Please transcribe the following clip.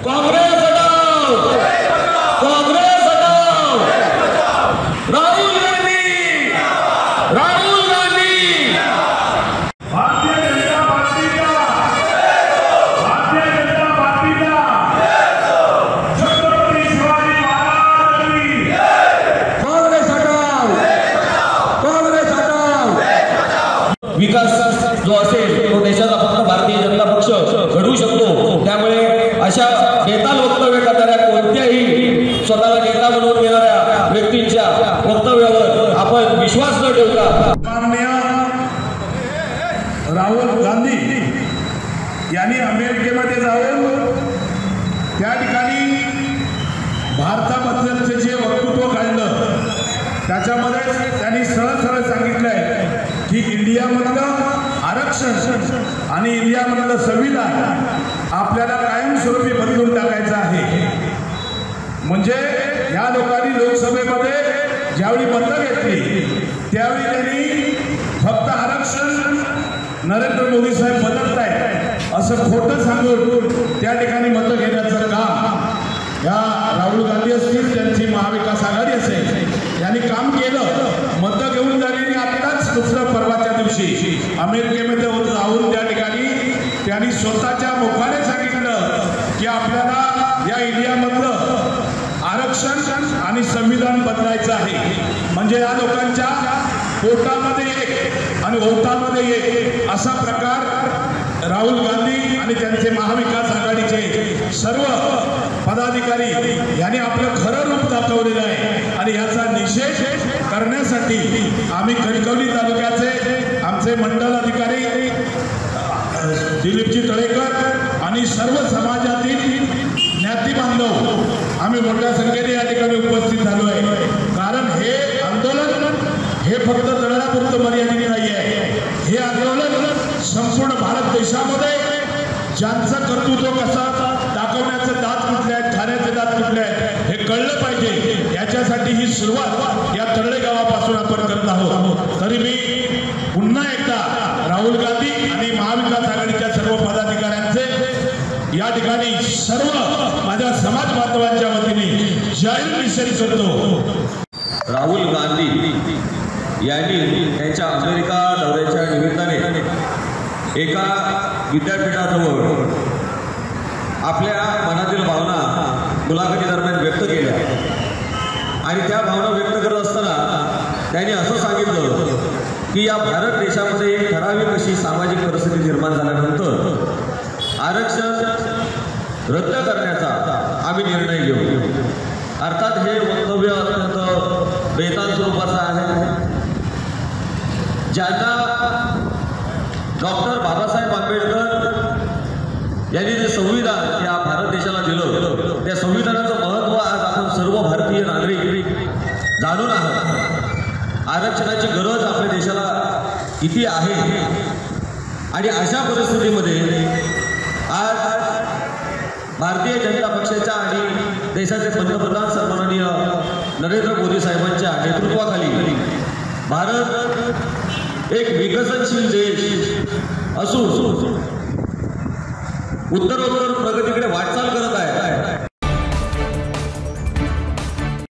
काँग्रेस हटाओ, काँग्रेस हटाओ, राहुल गांधी, राहुल गांधी। भारतीय जनता पार्टीचा, भारतीय जनता पार्टीचा छत्रपती शिवाजी महाराज की काँग्रेस हटाओ, काँग्रेस हटाओ। विकास जो असेल तो देशाचा फक्त भारतीय जनता पक्ष घडवू शकतो। त्यामुळे अशा बेताल वक्तव्य करणाऱ्या कोणत्याही स्वतःला नेता बनवून घेणाऱ्या व्यक्तींच्या वक्तव्यावर आपण विश्वास न ठेवता माननीय राहुल गांधी यांनी अमेरिकेमध्ये जाऊन त्या ठिकाणी भारताबद्दलचे जे वक्तृत्व काढलं त्याच्यामध्ये त्यांनी सरळ सरळ सांगितलंय की इंडियामधलं आरक्षण आणि इंडियामधलं संविधान आपल्याला कायमस्वरूपी बदलून टाकायचं आहे। म्हणजे या लोकांनी लोकसभेमध्ये ज्यावेळी मतं घेतली त्यावेळी त्यांनी फक्त आरक्षण नरेंद्र मोदी साहेब बदलत आहेत असं खोटं सांगून त्या ठिकाणी मतं घेण्याचं काम या राहुल गांधी असतील त्यांची महाविकास आघाडी असेल यांनी काम केलं। मतं घेऊन झालेली आत्ताच दुसरं परवाच्या दिवशी अमेरिकेमध्ये जाऊन त्या ठिकाणी त्यांनी स्वतःच्या मुखाने सांगितलं की आपल्याला या इंडियामधलं आरक्षण आणि संविधान बदलायचं आहे। म्हणजे या लोकांच्या पोटामध्ये एक आणि ओठामध्ये एक असा प्रकार राहुल गांधी आणि त्यांचे महाविकास आघाडीचे सर्व पदाधिकारी यांनी आपलं खरं रूप दाखवलेलं आहे। आणि याचा निषेध करण्यासाठी आम्ही कणकवली तालुक्याचे आमचे मंडल अधिकारी दिलीपजी तळेकर आणि सर्व समाजातील ज्ञाती बांधव आम्ही मोठ्या संख्येने या ठिकाणी उपस्थित झालो आहे। कारण हे आंदोलन हे फक्त तळापुरतं मर्यादित नाही आहे। हे आंदोलन संपूर्ण भारत देशामध्ये ज्यांचं कर्तृत्व कसं दाखवण्याचं दात कुठले आहेत, खाण्याचे दात कुठले आहेत हे कळलं पाहिजे। याच्यासाठी ही सुरुवात या तळले गावापासून आपण करत आहोत। तरी मी पुन्हा एकदा राहुल गांधी आणि महाविकास आघाडीच्या सर्व पदाधिकाऱ्यांचे या ठिकाणी सर्व माझ्या समाज बांधवांच्या वतीने जाहीर निषेध करतो। राहुल गांधी यांनी त्यांच्या अमेरिका दौऱ्याच्या निमित्ताने एका विद्यापीठाजवळ आपल्या मनातील भावना मुलाखती दरम्यान व्यक्त केल्या आणि त्या भावना व्यक्त करत असताना त्यांनी असं सांगितलं की या भारत देशामध्ये एक ठराविक अशी सामाजिक परिस्थिती निर्माण झाल्यानंतर आरक्षण रद्द करण्याचा आम्ही निर्णय घेऊ। अर्थात हे वक्तव्य अत्यंत बेताल स्वरूपाचं आहे। ज्यांना डॉक्टर बाबासाहेब आंबेडकर यांनी जे संविधान या भारत देशाला दिलं त्या संविधानाचं महत्त्व आज आपण सर्व भारतीय नागरिक जाणून आहात। आरक्षणाची गरज आपल्या देशाला किती आहे आणि अशा परिस्थितीमध्ये आज भारतीय जनता पक्षाच्या आणि देशाचे पंतप्रधान सन्माननीय नरेंद्र मोदी साहेबांच्या नेतृत्वाखाली भारत एक विकसनशील देश असून उत्तरोत्तर प्रगतीकडे वाटचाल करत आहे